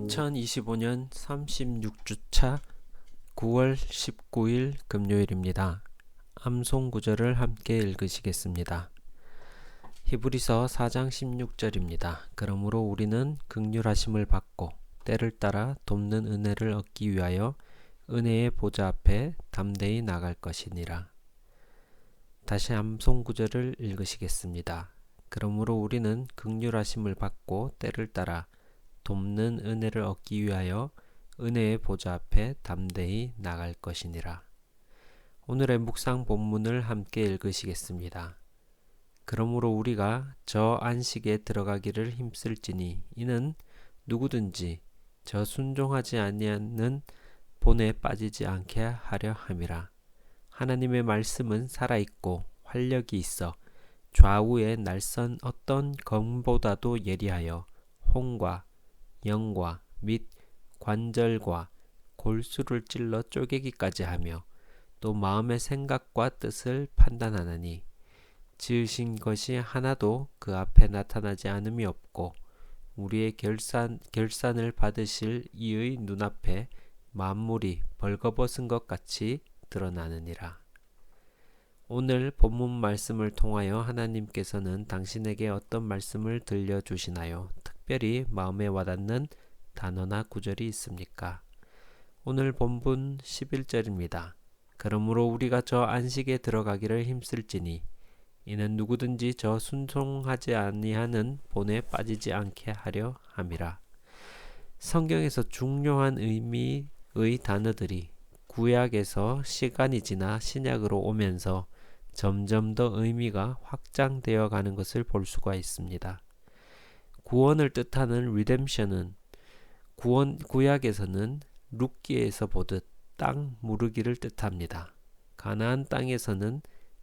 2025년 36주차 9월 19일 금요일입니다. 암송 구절을 함께 읽으시겠습니다. 히브리서 4장 16절입니다. 그러므로 우리는 긍휼하심을 받고 때를 따라 돕는 은혜를 얻기 위하여 은혜의 보좌 앞에 담대히 나갈 것이니라. 다시 암송 구절을 읽으시겠습니다. 그러므로 우리는 긍휼하심을 받고 때를 따라 돕는 은혜를 얻기 위하여 은혜의 보좌 앞에 담대히 나갈 것이니라. 오늘의 묵상 본문을 함께 읽으시겠습니다. 그러므로 우리가 저 안식에 들어가기를 힘쓸지니 이는 누구든지 저 순종하지 아니하는 본에 빠지지 않게 하려 함이라. 하나님의 말씀은 살아있고 활력이 있어 좌우에 날선 어떤 검보다도 예리하여 혼과 영과 및 관절과 골수를 찔러 쪼개기까지 하며 또 마음의 생각과 뜻을 판단하나니 지으신 것이 하나도 그 앞에 나타나지 않음이 없고 우리의 결산을 받으실 이의 눈앞에 만물이 벌거벗은 것 같이 드러나느니라. 오늘 본문 말씀을 통하여 하나님께서는 당신에게 어떤 말씀을 들려주시나요? 특별히 마음에 와닿는 단어나 구절이 있습니까? 오늘 본문 11절입니다. 그러므로 우리가 저 안식에 들어가기를 힘쓸지니 이는 누구든지 저 순종하지 아니하는 본에 빠지지 않게 하려 함이라. 성경에서 중요한 의미의 단어들이 구약에서 시간이 지나 신약으로 오면서 점점 더 의미가 확장되어 가는 것을 볼 수가 있습니다. 구원을 뜻하는 redemption은 구약에서는 룻기에서 보듯 땅 무르기를 뜻합니다. 가나안 땅에서는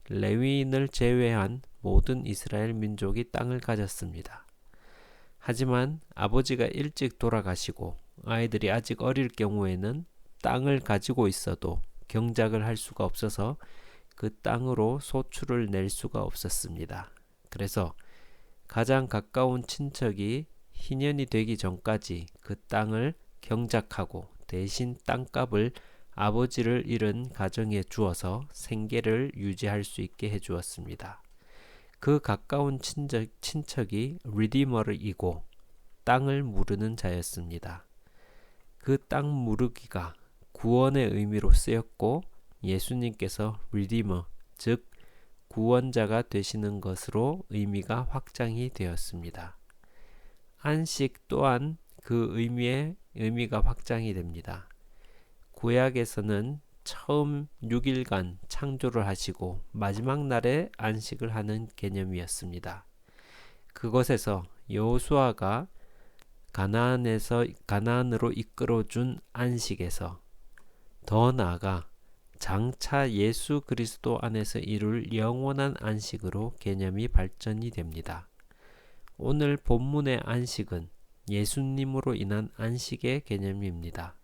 레위인을 제외한 모든 이스라엘 민족이 땅을 가졌습니다. 하지만 아버지가 일찍 돌아가시고 아이들이 아직 어릴 경우에는 땅을 가지고 있어도 경작을 할 수가 없어서 그 땅으로 소출을 낼 수가 없었습니다. 그래서 가장 가까운 친척이 희년이 되기 전까지 그 땅을 경작하고 대신 땅값을 아버지를 잃은 가정에 주어서 생계를 유지할 수 있게 해주었습니다. 그 가까운 친척이 리디머이고 땅을 무르는 자였습니다. 그 땅 무르기가 구원의 의미로 쓰였고 예수님께서 리디머, 즉 구원자가 되시는 것으로 의미가 확장이 되었습니다. 안식 또한 그 의미가 확장이 됩니다. 구약에서는 처음 6일간 창조를 하시고 마지막 날에 안식을 하는 개념이었습니다. 그것에서 여호수아가 가나안으로 이끌어준 안식에서 더 나아가 장차 예수 그리스도 안에서 이룰 영원한 안식으로 개념이 발전이 됩니다. 오늘 본문의 안식은 예수님으로 인한 안식의 개념입니다.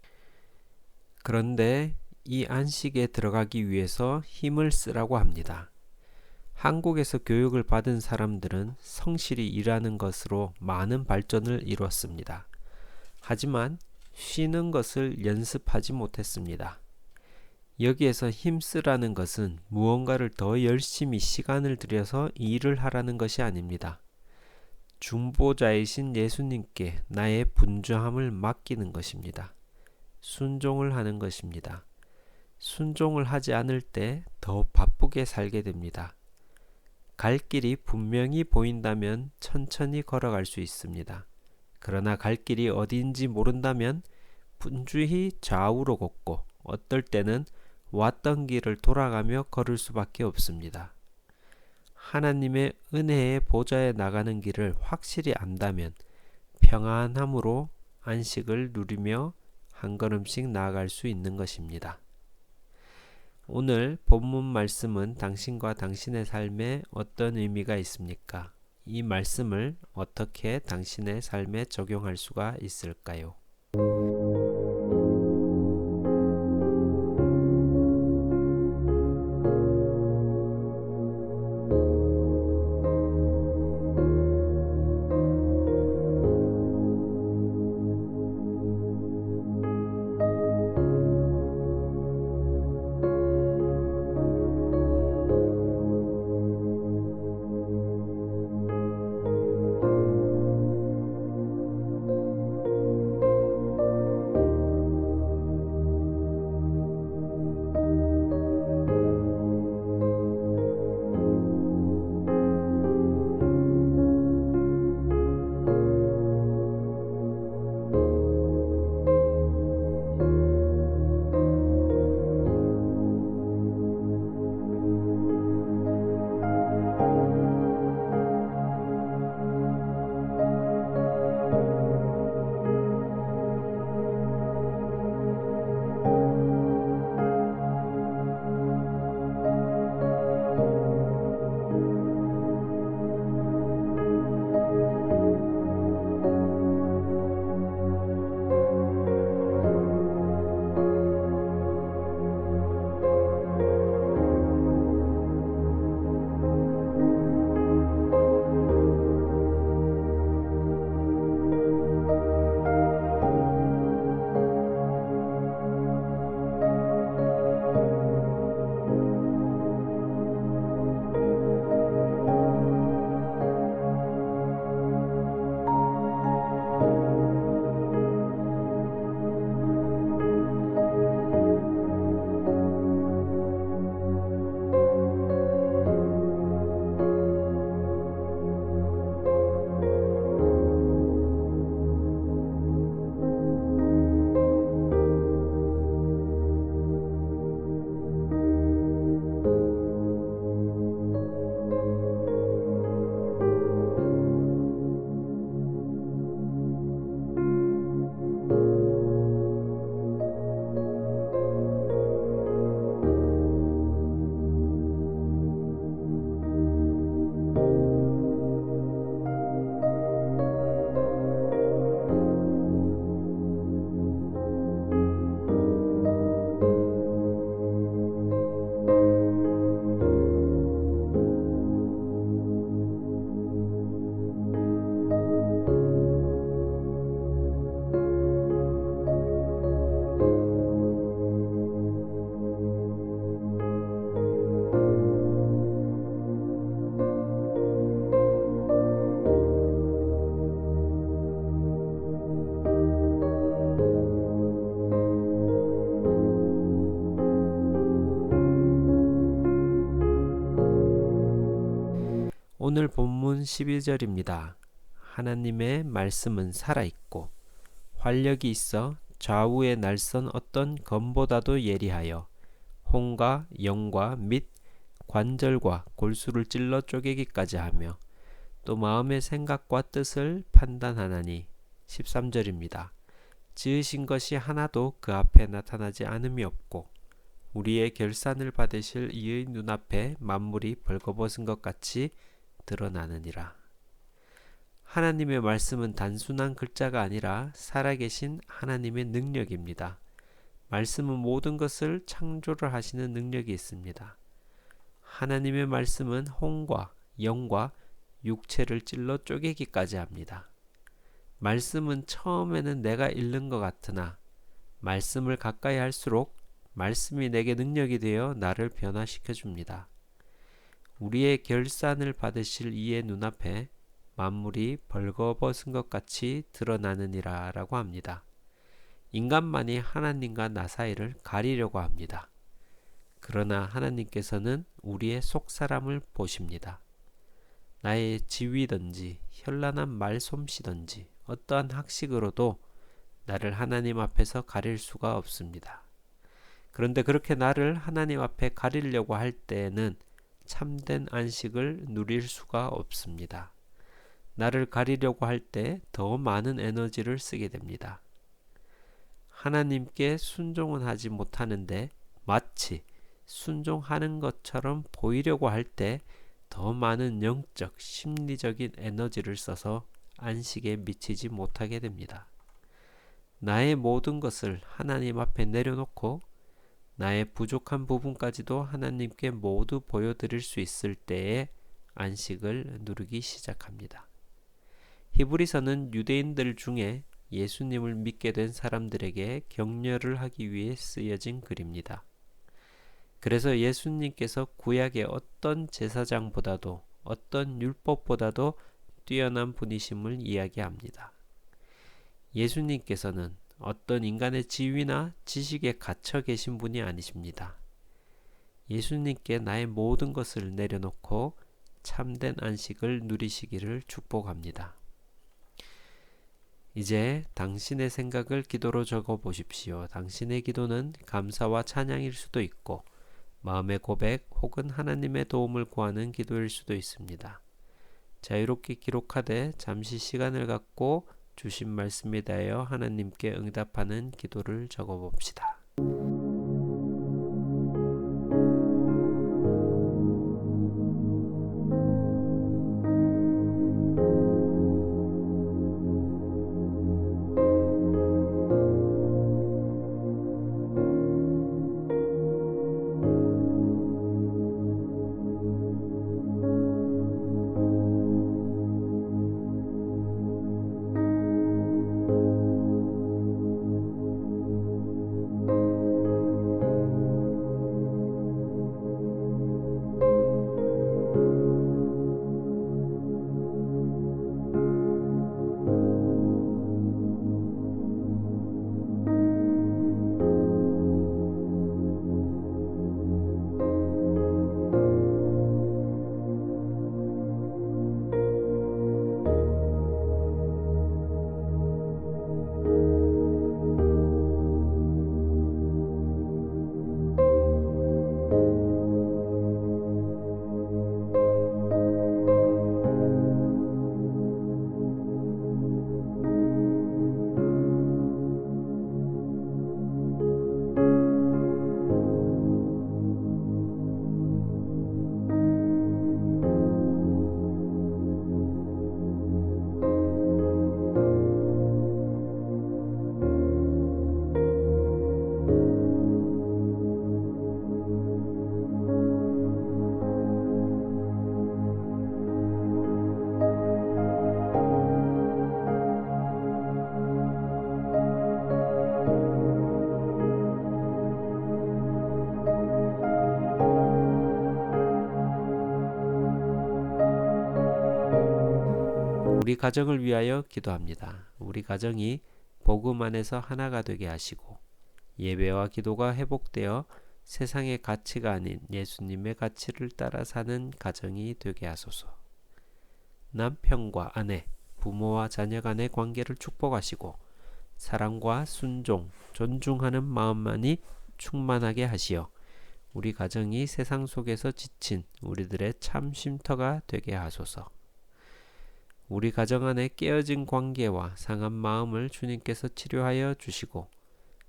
그런데 이 안식에 들어가기 위해서 힘을 쓰라고 합니다. 한국에서 교육을 받은 사람들은 성실히 일하는 것으로 많은 발전을 이뤘습니다. 하지만 쉬는 것을 연습하지 못했습니다. 여기에서 힘쓰라는 것은 무언가를 더 열심히 시간을 들여서 일을 하라는 것이 아닙니다. 중보자이신 예수님께 나의 분주함을 맡기는 것입니다. 순종을 하는 것입니다. 순종을 하지 않을 때 더 바쁘게 살게 됩니다. 갈 길이 분명히 보인다면 천천히 걸어갈 수 있습니다. 그러나 갈 길이 어디인지 모른다면 분주히 좌우로 걷고 어떨 때는 왔던 길을 돌아가며 걸을 수밖에 없습니다. 하나님의 은혜의 보좌에 나가는 길을 확실히 안다면 평안함으로 안식을 누리며 한 걸음씩 나아갈 수 있는 것입니다. 오늘 본문 말씀은 당신과 당신의 삶에 어떤 의미가 있습니까? 이 말씀을 어떻게 당신의 삶에 적용할 수가 있을까요? 오늘 본문 12절입니다. 하나님의 말씀은 살아있고 활력이 있어 좌우의 날선 어떤 검보다도 예리하여 혼과 영과 및 관절과 골수를 찔러 쪼개기까지 하며 또 마음의 생각과 뜻을 판단하나니 13절입니다. 지으신 것이 하나도 그 앞에 나타나지 않음이 없고 우리의 결산을 받으실 이의 눈앞에 만물이 벌거벗은 것 같이 드러나느니라. 하나님의 말씀은 단순한 글자가 아니라 살아계신 하나님의 능력입니다. 말씀은 모든 것을 창조를 하시는 능력이 있습니다. 하나님의 말씀은 혼과 영과 육체를 찔러 쪼개기까지 합니다. 말씀은 처음에는 내가 잃는 것 같으나 말씀을 가까이 할수록 말씀이 내게 능력이 되어 나를 변화시켜 줍니다. 우리의 결산을 받으실 이의 눈앞에 만물이 벌거벗은 것 같이 드러나느니라 라고 합니다. 인간만이 하나님과 나 사이를 가리려고 합니다. 그러나 하나님께서는 우리의 속사람을 보십니다. 나의 지위든지 현란한 말솜씨든지 어떠한 학식으로도 나를 하나님 앞에서 가릴 수가 없습니다. 그런데 그렇게 나를 하나님 앞에 가리려고 할 때에는 참된 안식을 누릴 수가 없습니다. 나를 가리려고 할 때 더 많은 에너지를 쓰게 됩니다. 하나님께 순종은 하지 못하는데 마치 순종하는 것처럼 보이려고 할 때 더 많은 영적, 심리적인 에너지를 써서 안식에 미치지 못하게 됩니다. 나의 모든 것을 하나님 앞에 내려놓고 나의 부족한 부분까지도 하나님께 모두 보여드릴 수 있을 때에 안식을 누리기 시작합니다. 히브리서는 유대인들 중에 예수님을 믿게 된 사람들에게 격려를 하기 위해 쓰여진 글입니다. 그래서 예수님께서 구약의 어떤 제사장보다도 어떤 율법보다도 뛰어난 분이심을 이야기합니다. 예수님께서는 어떤 인간의 지위나 지식에 갇혀 계신 분이 아니십니다. 예수님께 나의 모든 것을 내려놓고 참된 안식을 누리시기를 축복합니다. 이제 당신의 생각을 기도로 적어 보십시오. 당신의 기도는 감사와 찬양일 수도 있고 마음의 고백 혹은 하나님의 도움을 구하는 기도일 수도 있습니다. 자유롭게 기록하되 잠시 시간을 갖고 주신 말씀에 대하여 하나님께 응답하는 기도를 적어 봅시다. 우리 가정을 위하여 기도합니다. 우리 가정이 복음 안에서 하나가 되게 하시고 예배와 기도가 회복되어 세상의 가치가 아닌 예수님의 가치를 따라 사는 가정이 되게 하소서. 남편과 아내, 부모와 자녀 간의 관계를 축복하시고 사랑과 순종, 존중하는 마음만이 충만하게 하시어 우리 가정이 세상 속에서 지친 우리들의 참 쉼터가 되게 하소서. 우리 가정 안에 깨어진 관계와 상한 마음을 주님께서 치료하여 주시고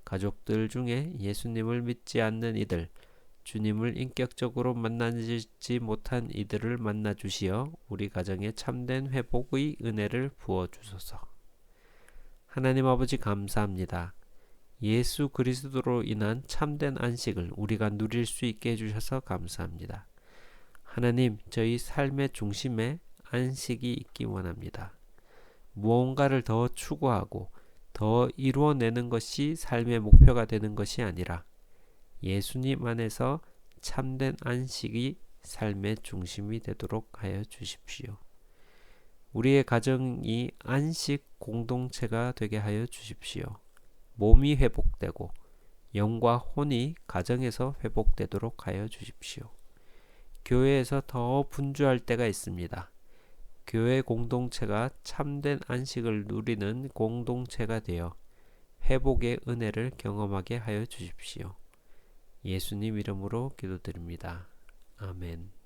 가족들 중에 예수님을 믿지 않는 이들, 주님을 인격적으로 만나지 못한 이들을 만나 주시어 우리 가정에 참된 회복의 은혜를 부어 주소서. 하나님 아버지 감사합니다. 예수 그리스도로 인한 참된 안식을 우리가 누릴 수 있게 해주셔서 감사합니다. 하나님, 저희 삶의 중심에 안식이 있기 원합니다. 무언가를 더 추구하고 더 이루어내는 것이 삶의 목표가 되는 것이 아니라 예수님 안에서 참된 안식이 삶의 중심이 되도록 하여 주십시오. 우리의 가정이 안식 공동체가 되게 하여 주십시오. 몸이 회복되고 영과 혼이 가정에서 회복되도록 하여 주십시오. 교회에서 더 분주할 때가 있습니다. 교회 공동체가 참된 안식을 누리는 공동체가 되어 회복의 은혜를 경험하게 하여 주십시오. 예수님 이름으로 기도드립니다. 아멘.